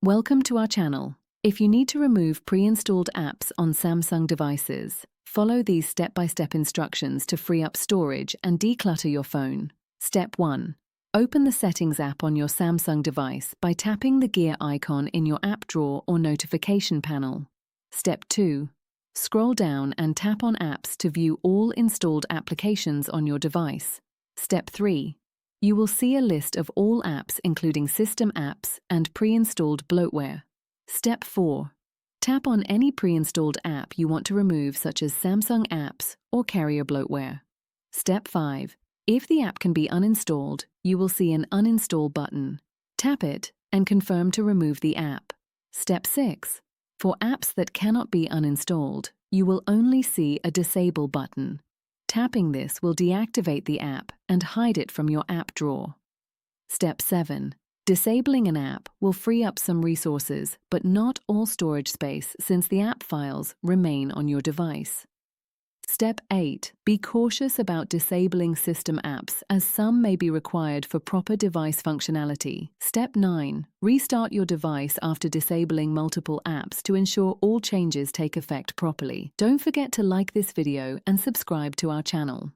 Welcome to our channel. If you need to remove pre-installed apps on Samsung devices, follow these step-by-step instructions to free up storage and declutter your phone. Step 1. Open the Settings app on your Samsung device by tapping the gear icon in your app drawer or notification panel. Step 2. Scroll down and tap on Apps to view all installed applications on your device. Step 3. You will see a list of all apps including system apps and pre-installed bloatware. Step 4. Tap on any pre-installed app you want to remove, such as Samsung apps or carrier bloatware. Step 5. If the app can be uninstalled, you will see an Uninstall button. Tap it and confirm to remove the app. Step 6. For apps that cannot be uninstalled, you will only see a Disable button. Tapping this will deactivate the app and hide it from your app drawer. Step 7. Disabling an app will free up some resources, but not all storage space, since the app files remain on your device. Step 8. Be cautious about disabling system apps, as some may be required for proper device functionality. Step 9. Restart your device after disabling multiple apps to ensure all changes take effect properly. Don't forget to like this video and subscribe to our channel.